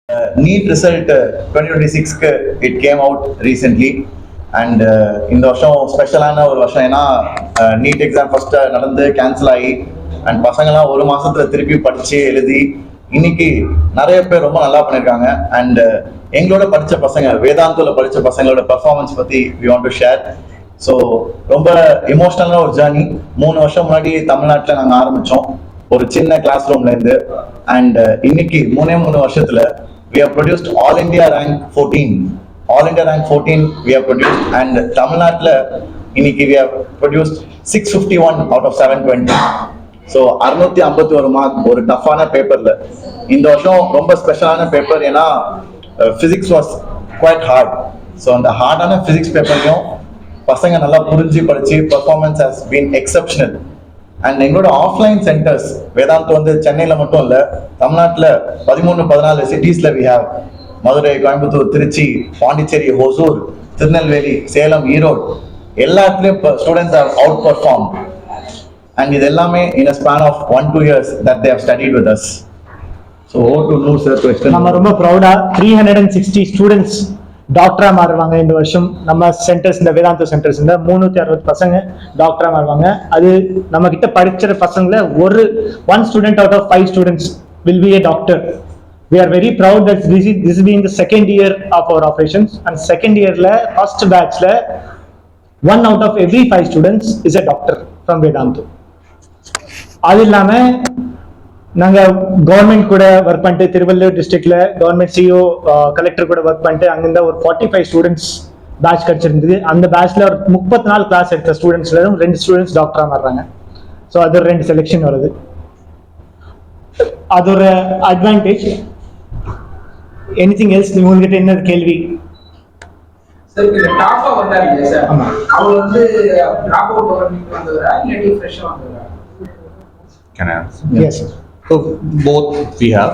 NEET result 2026 it came out recently and இந்த வருஷம் ஸ்பெஷலான ஒரு வருஷம். ஏன்னா நீட் எக்ஸாம் ஃபர்ஸ்ட் நடந்து கேன்சல் ஆகி அண்ட் பசங்கள்லாம் ஒரு மாசத்துல திருப்பி படிச்சு எழுதி இன்னைக்கு நிறைய பேர் ரொம்ப நல்லா பண்ணியிருக்காங்க. அண்ட் எங்களோட படிச்ச பசங்க, வேதாந்தோல படிச்ச பசங்களோட பெர்ஃபார்மன்ஸ் பத்தி we want to share. So ரொம்ப எமோஷனலான ஒரு ஜேர்னி. 3 வருஷம் முன்னாடி தமிழ்நாட்டில் நாங்கள் ஆரம்பித்தோம் ஒரு சின்ன கிளாஸ் ரூம்ல இருந்து. அண்ட் இன்னைக்கு 3 வருஷத்துல we have produced all India rank 14. All India rank 14 we have produced, and தமிழ்நாட்டில் இன்னைக்கு we have produced 651 out of 720. So 651 mark ஒரு டஃப்பான பேப்பர்ல. இந்த வருஷம் ரொம்ப ஸ்பெஷலான பேப்பர், ஏன்னா physics was quite hard. So அந்த ஹார்டான பிசிக்ஸ் பேப்பரையும் பசங்க நல்லா புரிஞ்சு படிச்சு performance has been exceptional. And எங்களோட ஆஃப்லைன் சென்டர்ஸ் வேதாந்த் வந்து சென்னையில் மட்டும் இல்லை, தமிழ்நாட்டில் 13-14 சிட்டிஸ்ல வி ஹேவ். மதுரை, கோயம்புத்தூர், திருச்சி, பாண்டிச்சேரி, ஹொசூர், திருநெல்வேலி, சேலம், ஈரோடு எல்லா இடத்துலையும் students have outperform. And இது எல்லாமே in a span of 1-2 years that they have studied with us. So over to Noor sir to explain. நம்ம ரொம்ப ப்ரௌடா 360 ஸ்டூடெண்ட்ஸ் டாக்டரா மாறுவாங்க இந்த வருஷம். நம்ம சென்டர்ஸ், இந்த வேதாந்தா சென்டர்ஸ் 360 பசங்க டாக்டரா மாறுவாங்க. அது நம்ம கிட்ட படிக்கிற பசங்கள one student out of 5 students will be a doctor. We are very proud that this is being the second year of our operations, and second year la first batch la 1 out of every 5 students is a doctor from Vedanta. அது இல்லாம நாங்க government கூட work பண்ணிட்டு திருவள்ளூர் டிஸ்ட்ரிக்ட்ல government CO collector கூட work பண்ணிட்டு அங்கிருந்த ஒரு 45 ஸ்டூடெண்ட்ஸ் பேட்ச் கிடைச்சிருந்தது. அந்த பேட்ச்ல ஒரு 34 கிளாஸ் எடுத்த ஸ்டூடெண்ட்ஸ்ல 2 ஸ்டூடெண்ட்ஸ் டாக்டரா மாறுறாங்க. ஸோ அது ஒரு 2 செலெக்ஷன் வருது. அது ஒரு அட்வான்டேஜ். எனிதிங் எல்ஸ் உங்ககிட்ட என்ன கேள்வி? சார் இந்த டாப்பா வந்தாங்க சார், அவங்க வந்து டிராப் அவுட் வந்தவரா இல்ல ஃப்ரெஷ்ஷா வந்தவரா? Can I answer? Yes sir. So both we have,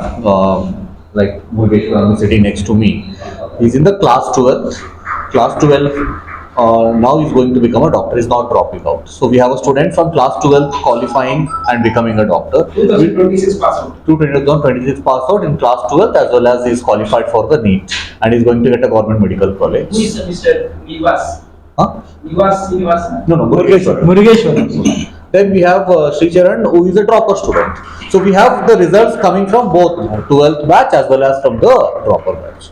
like Murgeshwaran sitting next to me. He's in the class 12. Class 12 now he's going to become a doctor. He's not dropping out. So we have a student from class 12 qualifying and becoming a doctor. 2026 pass out. 2026 pass out in class 12, as well as he's qualified for the NEET and he's going to get a government medical college. Who is Mr. Nivas? Huh? Nivas? No, Murgeshwaran. Murgeshwaran. Then we have Sri Charan, who is a dropper student. So we have the results coming from both 12th batch as well as from the dropper batch.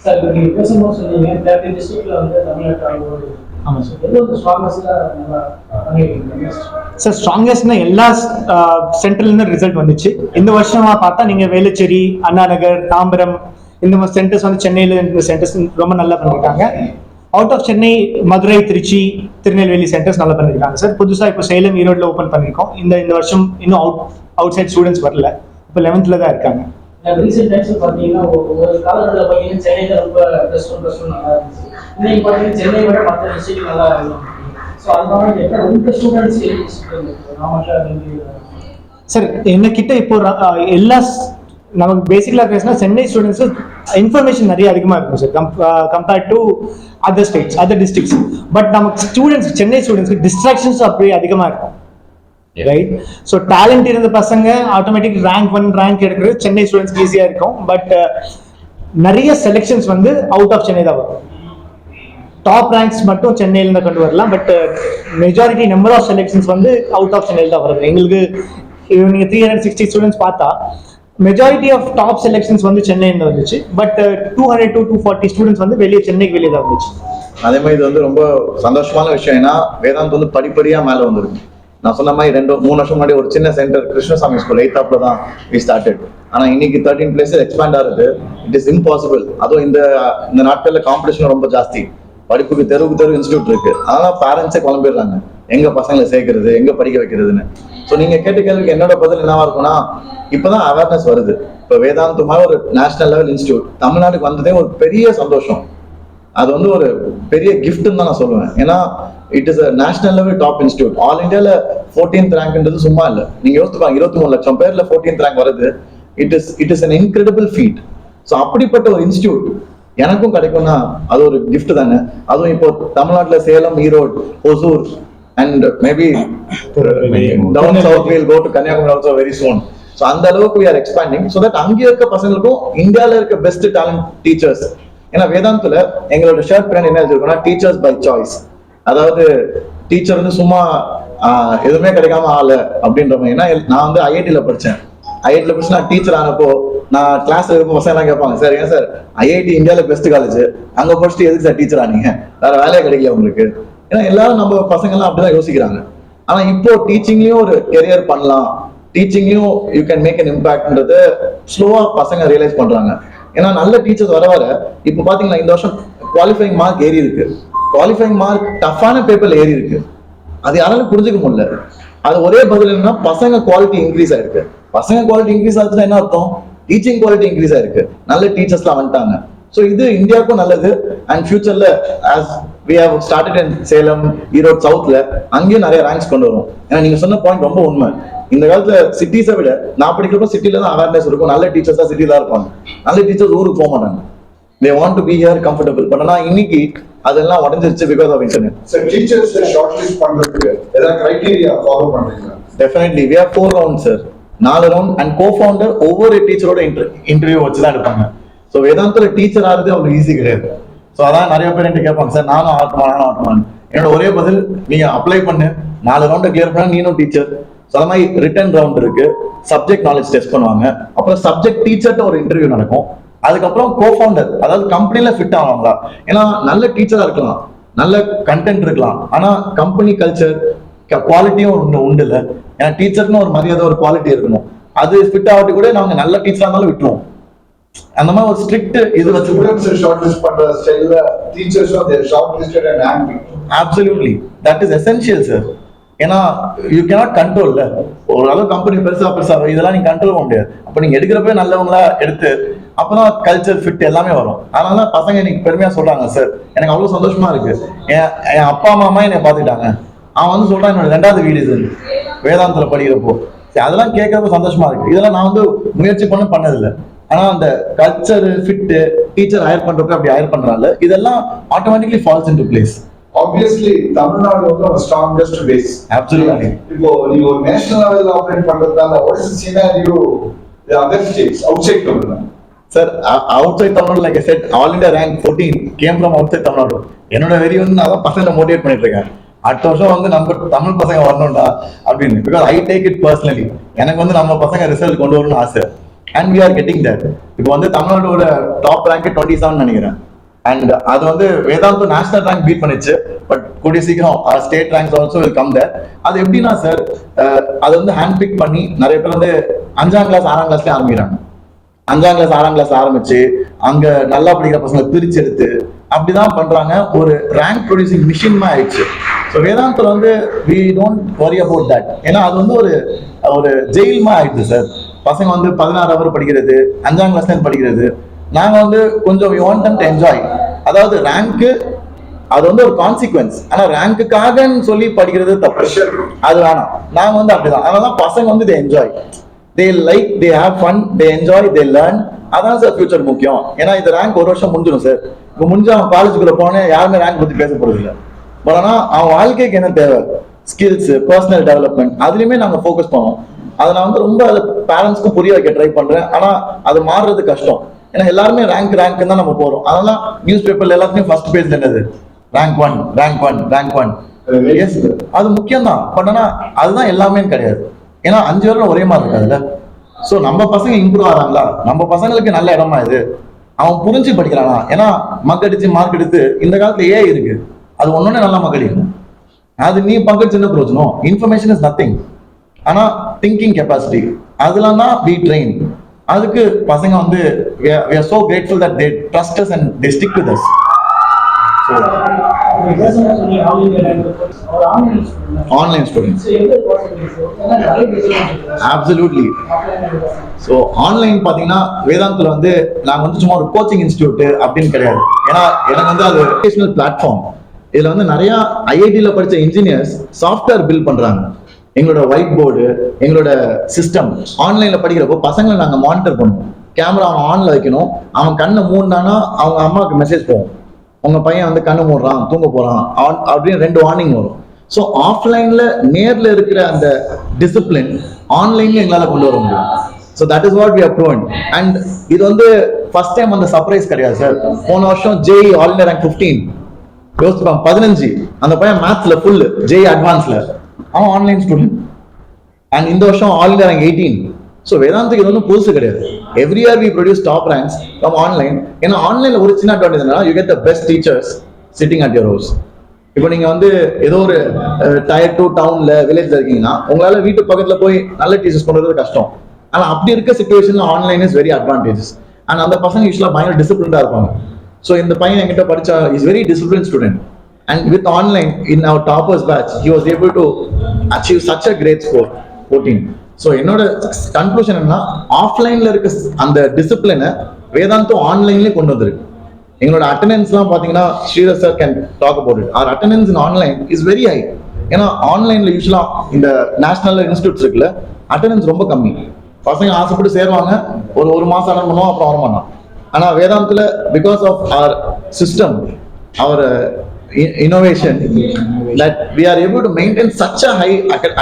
Sir நீங்க பேசும்போது சொன்னீங்க 30 டிஸ்ட்ரிக்ட்ல வந்து தமிழ்நாடு. ஆமா sir. எவ்வளவு ஸ்ட்ராங்கஸ்டா நம்ம பண்ணிருக்கீங்க sir? ஸ்ட்ராங்கஸ்ட்னா எல்லா சென்டர்ல இருந்து ரிசல்ட் வந்துச்சு. இந்த வருஷமா பார்த்தா நீங்க வேலுச்சேரி, அண்ணா நகர், தாம்பரம் இந்த சென்டர்ஸ் வந்து சென்னையில இந்த சென்டர்ஸ் ரொம்ப நல்லா பண்ணிருக்காங்க. Out of Chennai Madurai, Trichy, Tirunelveli centres நல்லா பண்ணிருக்காங்க சார். புதுசா இப்போ சேலம், ஈரோடுல ஓபன் பண்ணிருக்கோம். இந்த வருஷம் இன்னும் அவுட் சைட் ஸ்டூடெண்ட்ஸ் வரல. இப்போ 11th தான் இருக்காங்க. ரீசெண்ட் டைம்ஸ் பாத்தீங்கன்னா ஒரு காலகட்டத்தில் பாத்தீங்கன்னா சென்னையில ரொம்ப +1 நல்லா இருந்துச்சு. இன்னைக்கு பாத்தீங்கன்னா சென்னை விட மற்ற டிஸ்ட்ரிக்ட் நல்லா இருக்கும். ஸோ அதனால எப்போ ரொம்ப ஸ்டூடெண்ட்ஸ் சார் என்ன கிட்ட இப்போ எல்லா நமக்கு பேசிக்கலா பேசினா சென்னை ஸ்டூடெண்ட்ஸ் இன்ஃபர்மேஷன் நிறைய அதிகமா இருக்கும் sir compared to other states, other districts. But நமக்கு ஸ்டூடெண்ட்ஸ், சென்னை ஸ்டூடெண்ட்ஸ்க்கு டிஸ்ட்ராக்ஷன்ஸ் அப்படியே அதிகமா இருக்கும், ரைட்? ஸோ டேலண்ட் இருந்த பசங்க ஆட்டோமேட்டிக் ரேங்க் 1 ரேங்க் எடுக்கிறது சென்னை ஸ்டூடெண்ட்ஸ்க்கு ஈஸியா இருக்கும். பட் நிறைய செலெக்ஷன்ஸ் வந்து அவுட் ஆஃப் சென்னை தான் வரும். டாப் ரேங்க்ஸ் மட்டும் சென்னையில இருந்து கொண்டு வரலாம். But majority number of selections வந்து அவுட் ஆஃப் சென்னையில் தான் வருது. எங்களுக்கு நீங்க 360 ஸ்டூடெண்ட்ஸ் பார்த்தா மெஜாரிட்டி ஆஃப் டாப் செலெக்ஷன்ஸ் வந்து சென்னையில வந்துச்சு. பட் 200 to 240 ஸ்டூடெண்ட்ஸ் வந்து சென்னைக்கு வெளியே தான் வந்துச்சு. அதே மாதிரி இது வந்து ரொம்ப சந்தோஷமான விஷயம். ஏன்னா வேதாந்த் வந்து படிப்படியா மேல வந்துருக்கு. நான் சொன்ன மாதிரி 2-3 வருஷம் முன்னாடி ஒரு சின்ன சென்டர் கிருஷ்ணசாமி ஸ்கூல் 8th தான் we started. ஆனா இன்னைக்கு 13 places எக்ஸ்பேண்ட் ஆகுது. It is impossible. அதுவும் இந்த நாட்கள்ல காம்படிஷன் ரொம்ப ஜாஸ்தி. படிப்புக்கு தெருவுக்கு இன்ஸ்டியூட் இருக்கு. அதனால பேரண்ட்ஸே குழம்பிடுறாங்க எங்க பசங்களை சேர்க்கறது, எங்க படிக்க வைக்கிறதுன்னு. ஸோ நீங்க கேட்ட கேள்விக்கு என்னோட பதில் என்னவா இருக்கும்னா, இப்பதான் அவேர்னஸ் வருது. இப்போ வேதாந்தமா ஒரு நேஷனல் லெவல் இன்ஸ்டியூட் தமிழ்நாட்டுக்கு வந்ததே ஒரு பெரிய சந்தோஷம். அது வந்து ஒரு பெரிய கிஃப்ட்னு தான் நான் சொல்லுவேன். ஏன்னா it is a national level top institute. All இந்தியால 14th ரேங்க்ன்றது சும்மா இல்லை. நீங்க யோசிப்பாங்க 23 லட்சம் பேர்ல 14th ரேங்க் வருது. It is an incredible feat. So அப்படிப்பட்ட ஒரு இன்ஸ்டியூட் எனக்கும் கிடைக்கும்னா அது ஒரு கிஃப்ட் தானே. அதுவும் இப்போ தமிழ்நாட்டுல Salem, Erode, Hosur and maybe down south we'll go to Kanyakumari also very soon. So அந்த அளவுக்கு we are expanding so that அங்கே இருக்க பசங்களுக்கும் இந்தியாவில் இருக்க பெஸ்ட் டேலண்ட் டீச்சர்ஸ். ஏன்னா வேதாந்தில் எங்களோட ஷர்ட் பிராண்ட் என்ன எழுதிருக்கோம்னா டீச்சர்ஸ் பை சாய்ஸ். அதாவது டீச்சர் வந்து சும்மா எதுவுமே கிடைக்காம ஆளு அப்படின்ற மாதிரி. ஏன்னா நான் வந்து ஐஐடியில படிச்சேன். ஐஐடியில படிச்சு நான் டீச்சர் ஆனப்போ நான் கிளாஸ்ல இருக்க பசங்க எல்லாம் கேட்பாங்க, சார் ஏன் சார் ஐஐடி இந்தியாவில் பெஸ்ட் காலேஜ், அங்க படிச்சுட்டு எதுக்கு சார் டீச்சர் ஆனீங்க, வேற வேலையே கிடைக்கல உங்களுக்கு? ஏன்னா எல்லாரும் நம்ம பசங்க எல்லாம் அப்படிதான் யோசிக்கிறாங்க. ஆனா இப்போ டீச்சிங்லயும் ஒரு கெரியர் பண்ணலாம், டீச்சிங்லயும் யூ கேன் மேக் அன் இம்பாக்ட்ன்றது ஸ்லோவா பசங்க ரியலைஸ் பண்றாங்க. ஏன்னா நல்ல டீச்சர்ஸ் வர வர இப்போ பாத்தீங்கன்னா இந்த வருஷம் குவாலிஃபைங் மார்க் ஏறி இருக்கு. குவாலிஃபைங் மார்க் டஃப்பான பேப்பர்ல ஏறி இருக்கு. அது யாராலும் புரிஞ்சுக்க முடியல. அது ஒரே பதில் என்னன்னா பசங்க குவாலிட்டி இன்க்ரீஸ் ஆயிருக்கு. பசங்க குவாலிட்டி இன்க்ரீஸ் ஆச்சுன்னா என்ன அர்த்தம்? டீச்சிங் குவாலிட்டி இன்க்ரீஸ் ஆயிருக்கு, நல்ல டீச்சர்ஸ்லாம் வந்துட்டாங்க. ஸோ இது இந்தியாவுக்கும் நல்லது. அண்ட் ஃபியூச்சர்ல as we have started in Salem, Erode சவுத்ல அங்கேயும் நிறைய ரேங்க்ஸ் கொண்டு வரும். ஏன்னா நீங்க சொன்ன பாயிண்ட் ரொம்ப உண்மை. இந்த காலத்துல சிட்டிஸை விட நான் படிக்கிறப்ப சிட்டில தான் அவேர்னஸ் இருக்கும். நல்ல டீச்சர்ஸ் தான் சிட்டில இருப்பாங்க. நல்ல டீச்சர்ஸ் ஊருக்கு போக மாட்டாங்க. they want to be here comfortable. But ஆனா இன்னைக்கு அதெல்லாம் உடஞ்சிருச்சு because of internet. So teachers shortlist பண்றதுக்கு ஏதாவது criteria ஃபாலோ பண்றீங்களா? Definitely we have 4 rounds sir. 4 round and co-founder ஒவ்வொரு டீச்சரோட இன்டர்வியூ வச்சு தான் எடுப்பாங்க. ஸோ வேதாந்தோட டீச்சர் ஆகிறது அவ்வளவு ஈஸி கிடையாது. ஸோ அதான் நிறைய பேர் என்கிட்ட கேட்பாங்க, சார் நானும் ஆகட்டுமான்னு. என்னோட ஒரே பதில், நீங்க அப்ளை பண்ணு, 4 ரவுண்டை கிளியர் பண்ணா நீனும் டீச்சர். ஸோ அந்த மாதிரி ரிட்டன் ரவுண்ட் இருக்கு, சப்ஜெக்ட் நாலேஜ் டெஸ்ட் பண்ணுவாங்க, அப்புறம் சப்ஜெக்ட் டீச்சர்ட்ட ஒரு இன்டர்வியூ நடக்கும். அதுக்கப்புறம் கோஃபவுண்டர், அதாவது கம்பெனில ஃபிட் ஆவாங்களா. ஏன்னா நல்ல டீச்சரா இருக்கலாம், நல்ல கண்டென்ட் இருக்கலாம், ஆனா கம்பெனி கல்ச்சர் குவாலிட்டியும் ஒன்று உண்டு இல்லை. ஏன்னா டீச்சர்னு ஒரு மரியாதை, ஒரு குவாலிட்டி இருக்கணும். அது ஃபிட் ஆகட்டி கூட நாங்க நல்ல டீச்சரா இருந்தாலும் விட்டுருவோம். அந்த மாதிரி ஒரு ஸ்ட்ரிக்ட் இது வச்சு ஸ்டூடண்ட்ஸ் ஷார்ட்லிஸ்ட் பண்ற ஸ்டைல்ல டீச்சர்ஸும் they shortlisted and handpicked. absolutely that is essential sir. ஏன்னா யூ cannot control இல்ல. ஒரு அளவு கம்பெனி பெருசா இதெல்லாம் நீங்க கண்ட்ரோல் பண்ண முடியாது. அப்ப நீங்க எடுக்கிறப்ப நல்லவங்களா எடுத்து அப்பதான் கல்ச்சர் ஃபிட் எல்லாமே வரும். அதனால பசங்க இன்னைக்கு பெருமையா சொல்றாங்க, சார் எனக்கு அவ்வளவு சந்தோஷமா இருக்கு, என் அப்பா அம்மா என்னை பாத்துட்டாங்க. அவன் வந்து சொல்றான் என்னோட 2வது வீடு இது வேதாந்தத்துல படிக்கிறப்போ. அதெல்லாம் கேட்கறப்ப சந்தோஷமா இருக்கு. இதெல்லாம் நான் வந்து முயற்சி பண்ணதில்லை. ஆனா அந்த கல்ச்சர் ஃபிட் டீச்சர் ஹையர் பண்றப்ப அப்படி ஹையர் பண்றாங்க, இதெல்லாம் automatically falls into place. Obviously Tamil Nadu வந்து ஒரு ஸ்ட்ராங்கஸ்ட் பேஸ். Absolutely. இப்போ நீங்க ஒரு நேஷனல் லெவல்ல ஆபரேட் பண்றதுனால what is the scenario the other states outside Tamil Nadu? Sir, outside Tamil Nadu, like I said, all India rank 14 came from outside Tamil Nadu. என்னோட வெறி வந்து நான் தான் பசங்களை மோட்டிவேட் பண்ணிட்டு இருக்கேன். அடுத்த வருஷம் வந்து நம்ம தமிழ் பசங்க வரணும்டா அப்படின்னு. Because I take it personally. எனக்கு வந்து நம்ம பசங்க ரிசல்ட் கொண்டு வரணும்னு ஆசை. And we are getting that. இப்போ வந்து தமிழ்நாடோட டாப் ரேங்க் 27 நினைக்கிறேன். அண்ட் அது வந்து வேதாந்தம் நேஷனல் ரேங்க் பீட் பண்ணிச்சு. பட் கூடிய சீக்கிரம் state ranks also will come there. அது எப்படின்னா சார், அது வந்து ஹேண்ட் பிக் பண்ணி நிறைய பேர் வந்து 5ஆம் கிளாஸ் 6ஆம் கிளாஸ்லேயே ஆரம்பிக்கிறாங்க. 5ஆம் கிளாஸ் 6ஆம் கிளாஸ் ஆரம்பிச்சு அங்க நல்லா படிக்கிற பசங்களை பிரிச்சு எடுத்து அப்படிதான் பண்றாங்க. ஒரு ரேங்க் ப்ரொடியூசிங் மிஷின் ஆயிடுச்சு. ஸோ வேதாந்தத்தில் வந்து we don't worry about that. ஏன்னா அது வந்து ஒரு ஜெயில்மா ஆயிடுச்சு சார். பசங்க வந்து 16 ஹவர் படிக்கிறது, 5ஆம் கிளாஸ்ல படிக்கிறது. நாங்க வந்து கொஞ்சம் we want them to enjoy. அதாவது ரேங்க்கு அது வந்து ஒரு கான்சிக்வன்ஸ். ஆனா ரேங்க்குக்காகன்னு சொல்லி படிக்கிறது தப்பு, அது வேணாம். நாங்க வந்து அப்படிதான். அதனால பசங்க வந்து they enjoy, they like, they have fun, they enjoy, they learn. அதான் சார் ஃபியூச்சர் முக்கியம். ஏன்னா இந்த ரேங்க் ஒரு வருஷம் முடிஞ்சிடும் சார். இப்போ முடிஞ்சு அவன் காலேஜுக்குள்ள போனே யாருமே ரேங்க் பத்தி பேச போறது இல்லை. பட் ஆனா அவன் வாழ்க்கைக்கு என்ன தேவை, ஸ்கில்ஸ், பர்சனல் டெவலப்மெண்ட், அதுலயுமே நாங்க ஃபோக்கஸ் பண்ணுவோம். அதை நான் வந்து ரொம்ப அதை பேரண்ட்ஸ்க்கும் புரிய வைக்க ட்ரை பண்றேன். ஆனா அது மாறுறது கஷ்டம். ஏன்னா எல்லாருமே ரேங்க் தான் நம்ம போறோம். அதெல்லாம் நியூஸ் பேப்பர்ல எல்லாத்துலயும் ஃபர்ஸ்ட் பேஜ்ல என்னது, ரேங்க் 1 ரேங்க் 1 ரேங்க் 1. எஸ், அது முக்கியம் தான். பட் ஆனா அதுதான் எல்லாமே கிடையாது. ஏன்னா 5 வருடம் ஒரே மாதிரி இருக்காதுல்ல. ஸோ நம்ம பசங்க இம்ப்ரூவ் ஆகிறாங்களா, நம்ம பசங்களுக்கு நல்ல இடமா இது, அவன் புரிஞ்சு படிக்கிறானா. ஏன்னா மக்கடிச்சு மார்க் எடுத்து இந்த காலத்துல ஏஐ இருக்கு, அது ஒன்னொன்னே நல்லா மக்கடிக்கும். அது நீ பங்கடிச்சு என்ன பிரயோஜனம்? Information is nothing. ஆனா திங்கிங் கெப்பாசிட்டி அதெல்லாம் தான் we train. அதுக்கு பசங்க வந்து we are so grateful that they trust us and they stick with us. So online students absolutely. So online பாத்தீங்கன்னா வேதாந்தத்துல வந்து நாங்க வந்து சும்மா ஒரு கோச்சிங் இன்ஸ்டிடியூட் அப்படின்னு கிடையாது. ஏன்னா எனக்கு வந்து அது எஜுகேஷனல் பிளாட்ஃபார்ம். இதுல வந்து நிறைய ஐஐடியில படிச்ச இன்ஜினியர்ஸ் சாஃப்ட்வேர் பில்ட் பண்றாங்க. எங்களோட ஒயிட் போர்டு, எங்களோட சிஸ்டம் ஆன்லைன்ல படிக்கிறப்போ பசங்களை நாங்க மானிட்டர் பண்ணுவோம். கேமரா அவன் ஆன்ல வைக்கணும். அவன் கண்ணை மூடினானா அவங்க அம்மாவுக்கு மெசேஜ் போகும், உங்க பையன் வந்து கண்ணு மூடுறான், தூங்க போறான் அப்படின்னு 2 வார்னிங் வரும். ஸோ ஆஃப்லைன்ல நேர்ல இருக்கிற அந்த டிசிப்ளின் ஆன்லைன்ல எங்களால கொண்டு வர முடியும். So that is what we have proven. And இது வந்து ஃபர்ஸ்ட் டைம் அந்த சர்ப்ரைஸ் கிடையாது சார். போன வருஷம் JEE ஆல் இந்தியா ரேங்க் 15 யோசிப்பான் 15 அந்த பையன் மேத்ஸ்ல ஃபுல் JEE அட்வான்ஸ்ல அவன் ஆன்லைன் ஸ்டூடெண்ட். அண்ட் இந்த வருஷம் ஆல் இந்தியா ரேங்க் 18. ஸோ வேதாந்துக்கு இது ஒன்றும் புதுசு கிடையாது. Every year we produce top ranks from online. ஏன்னா ஆன்லைன்ல ஒரு சின்ன அட்வான்டேஜ் என்னன்னா you get the best teachers sitting at your house. இப்போ நீங்க வந்து ஏதோ ஒரு டயர் 2 டவுன்ல வில்லேஜ்ல இருக்கீங்கன்னா உங்களால வீட்டு பக்கத்துல போய் நல்ல டீச்சர்ஸ் கொண்டு வரது கஷ்டம். ஆனா அப்படி இருக்க சிச்சுவேஷன்ல online is very advantages. And அந்த பசங்க யூஸ்வலா பயங்கர டிசிப்ளின்டா இருப்பாங்க. ஸோ இந்த பையன் என்கிட்ட படிச்ச is very discipline student. And with online in our toppers batch he was able to achieve such a great score 14. So என்னோட கன்க்ளூஷன் என்னன்னா ஆஃப்லைன்ல இருக்க அந்த டிசிப்ளினை வேதாந்தம் ஆன்லைன்லேயே கொண்டு வந்திருக்கு. எங்களோட அட்டெண்டன்ஸ்லாம் பார்த்தீங்கன்னா Sridhar sir can talk about it. Our attendance in online is very high. ஏன்னா ஆன்லைன்ல யூஸ்வலா இந்த நேஷனல் இன்ஸ்டியூட்ஸ் இருக்குல்ல அட்டெண்டன்ஸ் ரொம்ப கம்மி. பசங்க ஆசைப்பட்டு சேருவாங்க, ஒரு மாசம் அட்டன் பண்ணுவோம், அப்புறம் வர மாட்டோம். ஆனா வேதாந்தத்துல because of our system, our innovation, that we are able to maintain such a high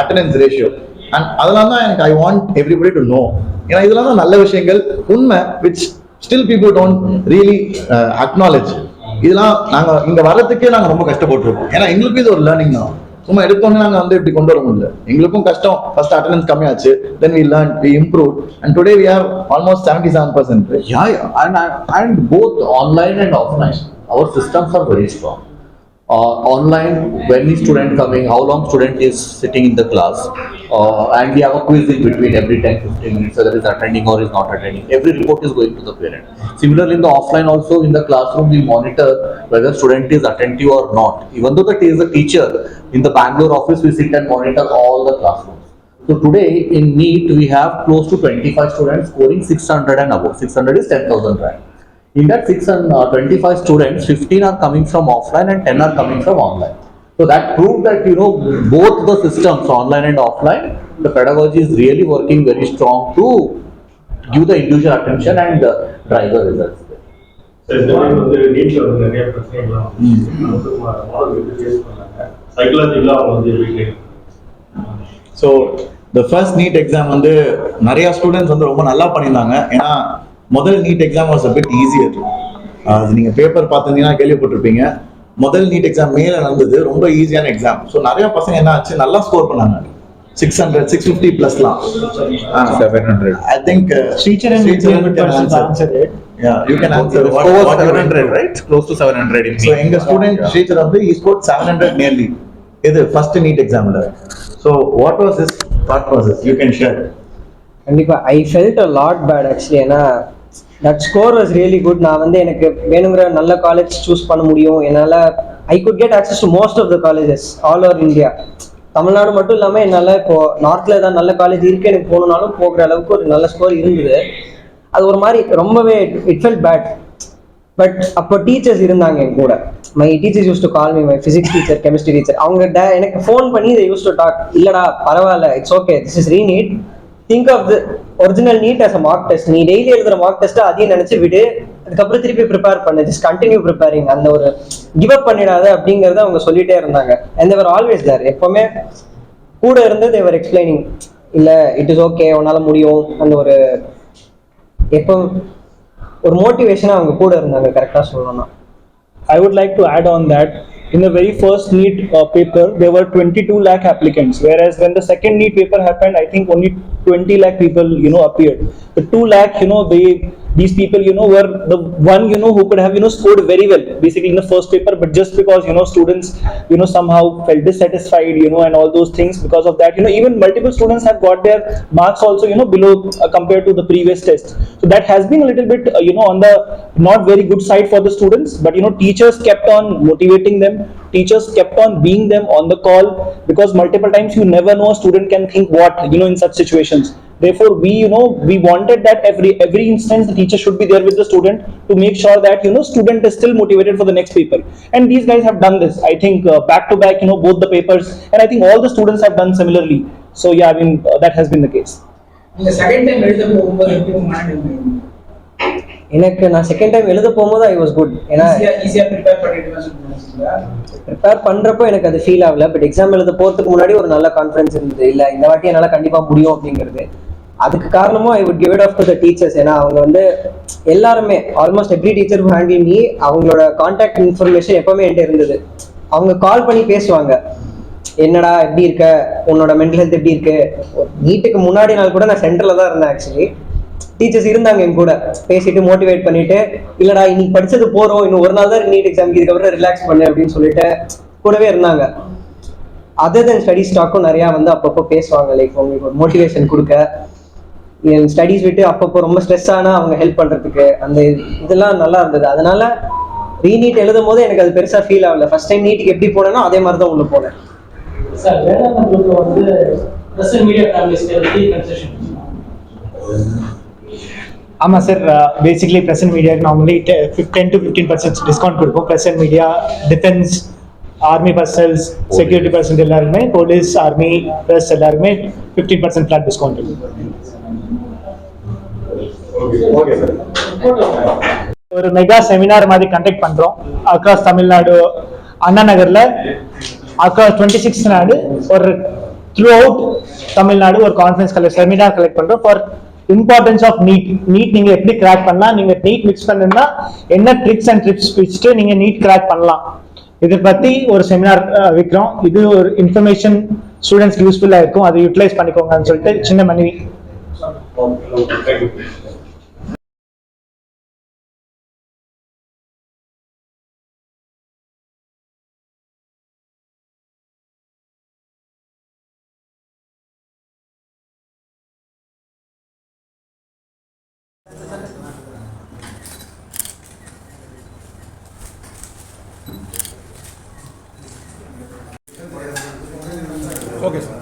attendance ratio. And அதெல்லாம் தான் எனக்கு I want everybody to know. ஏன்னா இதெல்லாம் தான் நல்ல விஷயங்கள் உண்மை which still people don't really acknowledge. இதெல்லாம் நாங்க இங்க வரதுக்கே நாங்க ரொம்ப கஷ்டப்பட்டுருக்கோம். ஏன்னா எங்களுக்கு இது ஒரு லேர்னிங் தான். சும்மா எடுத்தோன்னே நாங்க வந்து இப்படி கொண்டு வர முடியல. எங்களுக்கும் கஷ்டம். ஃபர்ஸ்ட் அட்டெண்டன்ஸ் கம்மியாச்சு, then we learned, we improved, and today we have almost 77%. Yeah. And both online and offline, our systems are very strong. Online, when the student coming, how long student is sitting in the class, and we have a quiz in between every 10-15 minutes whether is attending or is not attending. Every report is going to the parent. Similarly, in the offline also, in the classroom we monitor whether student is attentive or not. Even though that is a teacher, in the Bangalore office we sit and monitor all the classrooms. So today in NEET we have close to 25 students scoring 600 and above. 600 is 10,000 rank. In that 625 students, 15 are coming from offline and 10 are coming from online. So that proved that, both the systems, online and offline, the pedagogy is really working very strong to give the individual attention and drive the results. Sir இந்த மாதிரி வந்து நீட்ல வந்து நிறைய பிரச்சனைகள்லாம் மாணவர்களுக்கு face பண்ணாங்க. சைக்காலஜிக்கலா அவங்க வந்து வீட்ல so the first NEET exam வந்து நிறைய ஸ்டூடெண்ட்ஸ் வந்து ரொம்ப நல்லா பண்ணியிருந்தாங்க. ஏன்னா முதல் NEET exam was a bit easier. அது நீங்க பேப்பர் பார்த்துருந்தீங்கன்னா கேள்விப்பட்டிருப்பீங்க. முதல் நீட் எக்ஸாம் மேல நடந்தது ரொம்ப ஈஸியான எக்ஸாம். ஸோ நிறைய பசங்க என்ன ஆச்சு, நல்லா ஸ்கோர் பண்ணாங்க. 600, 650 பிளஸ்லாம் 700. I think Teacher and answer it. Yeah, you can answer. Over 700, right? Close to 700 in So எங்க ஸ்டூடெண்ட் ஸ்ரீச்சர் வந்து he scored 700 nearly. இது ஃபர்ஸ்ட் நீட் எக்ஸாம்ல. So what was his thought process? You can share. கண்டிப்பா I felt a lot bad actually. ஏன்னா that score was really good. நான் வந்து எனக்கு வேணுங்கிற நல்ல காலேஜ் சூஸ் பண்ண முடியும். என்னால் I could get access to most of the colleges all over India. Tamil Nadu மட்டும் இல்லாமல் என்னால் இப்போ நார்த்தில் ஏதாவது நல்ல காலேஜ் இருக்கு எனக்கு போகணுன்னாலும் போகிற அளவுக்கு ஒரு நல்ல ஸ்கோர் இருந்தது. அது ஒரு மாதிரி ரொம்பவே இட் ஃபெல்ட் பேட். பட் அப்போ டீச்சர்ஸ் இருந்தாங்க என் கூட. My teachers use to call me, my physics teacher, chemistry teacher. அவங்க எனக்கு ஃபோன் பண்ணி இதை யூஸ் டு டாக், இல்லடா பரவாயில்ல, it's okay, this is reNEET, think of the original NEET as a mock test. நீ டெய்லி எழுதுற மார்க் டெஸ்ட் அதையும் நினைச்சு விடு, அதுக்கப்புறம் திருப்பி ப்ரிப்பேர் பண்ணு, ஜஸ்ட் கண்டினியூ ப்ரிப்பேரிங், அந்த ஒரு கிவ் அப் பண்ணிடாத அப்படிங்கறத அவங்க சொல்லிட்டே இருந்தாங்க. and they were always there. எப்பவுமே கூட இருந்து they were explaining, இல்ல இட் இஸ் ஓகே, உன்னால முடியும், அந்த ஒரு எப்போ ஒரு மோட்டிவேஷனா அவங்க கூட இருந்தாங்க. கரெக்டா சொல்லணும்னா I would like to add on that in the very first NEET paper, there were 22 lakh applicants, whereas when the second NEET paper happened, I think only 20 lakh people, appeared. The 2 lakh, these people, were the one, who could have, scored very well, basically in the first paper, but just because, students, somehow felt dissatisfied, and all those things, because of that, even multiple students have got their marks also, below compared to the previous test. So that has been a little bit, on the not very good side for the students, but, teachers kept on motivating them. Teachers kept on being them on the call, because multiple times you never know a student can think what, in such situations. Therefore, we wanted that every instance the teacher should be there with the student to make sure that, student is still motivated for the next paper. And these guys have done this, I think, back to back, both the papers, and I think all the students have done similarly. So yeah, I mean, that has been the case. இந்த second time எழுத போகும்போது எப்படி monitor எனக்கு நான் second time எழுத போகும்போது I was good. ஏன்னா ஈஸியா ப்ரிப்பேர் பண்ணிட்டு ப்ரிப்பேர் பண்றப்போ எனக்கு அது ஃபீல் ஆகல. பட் எக்ஸாம் எழுத போறதுக்கு முன்னாடி ஒரு நல்ல கான்ஃபிடன்ஸ் இருந்தது. இல்ல இந்த வாட்டி என்னால கண்டிப்பா முடியும் அப்படிங்கிறது. அதுக்கு காரணமும் I would give it of to the teachers. ஏன்னா அவங்க வந்து எல்லாருமே almost every teacher handle me அவங்களோட கான்டாக்ட் இன்ஃபர்மேஷன் எப்பவுமே என்கிட்ட இருந்தது. அவங்க கால் பண்ணி பேசுவாங்க, என்னடா எப்படி இருக்க, உன்னோட மென்டல் ஹெல்த் எப்படி இருக்கு. நீட்டுக்கு முன்னாடி நாள் கூட நான் சென்டர்ல தான் இருந்தேன். ஆக்சுவலி டீச்சர்ஸ் இருந்தாங்க என் கூட, பேசிட்டு மோட்டிவேட் பண்ணிட்டு, இல்லடா இன்னைக்கு படிச்சது போறோம், இன்னும் ஒரு நாள் தான் நீட் எக்ஸாம், இதுக்கப்புறம் ரிலாக்ஸ் பண்ணு அப்படின்னு சொல்லிட்டு கூடவே இருந்தாங்க. அதர் தென் ஸ்டடிஸ் டாக்கும் நிறையா வந்து அப்பப்போ பேசுவாங்க. லைக் உங்களுக்கு ஒரு மோட்டிவேஷன் கொடுக்க, என் ஸ்டடீஸ் விட்டு அப்பப்போ ரொம்ப ஸ்ட்ரெஸ் ஆனால் அவங்க ஹெல்ப் பண்ணுறதுக்கு, அந்த இதெல்லாம் நல்லா இருந்தது. அதனால ரீநீட் எழுதும் போது எனக்கு அது பெருசாக ஃபீல் ஆகல. ஃபர்ஸ்ட் டைம் நீட்டுக்கு எப்படி போனேனோ அதே மாதிரி தான் உள்ள போனேன். சார் வேதாந்தா குரூப்ல வந்து பிரஸ் மீடியா ஃபேமிலிஸ்க்கு எப்படி கன்செஷன்? ஆமாம் சார், பேசிக்லி ப்ரெசன்ட் மீடியாவுக்கு நார்மலி 10 to 15% டிஸ்கவுண்ட் கொடுப்போம். Present media, defence, army personnels, security persons எல்லாருமே, போலீஸ், ஆர்மி, ப்ரெஸ் எல்லாருமே 15% ஃபிளாட் டிஸ்கவுண்ட் இருக்கும். Okay sir. ஒரு மெகா செமினார் மாதிரி கண்டக்ட் பண்றோம் அக்ராஸ் தமிழ்நாடு. அண்ணா நகர்ல அக்ராஸ் 26th நாடு ஒரு த்ரூ அவுட் தமிழ்நாடு ஒரு கான்ஃபரன்ஸ் செமினார் கலெக்ட் பண்றோம் for importance of NEET. NEET நீங்க எப்படி கிராக் பண்ணலாம், நீங்க நீட் மிக்ஸ் பண்ணா என்ன ட்ரிக்ஸ் அண்ட் ட்ரிப்ஸ் வச்சுட்டு நீங்க நீட் கிராக் பண்ணலாம், இதை பத்தி ஒரு செமினார் வைக்கிறோம். இது ஒரு இன்ஃபர்மேஷன் ஸ்டூடெண்ட்ஸ்க்கு யூஸ்ஃபுல்லா இருக்கும், அதை யூட்டிலைஸ் பண்ணிக்கோங்கன்னு சொல்லிட்டு சின்ன மனைவி. Okay sir.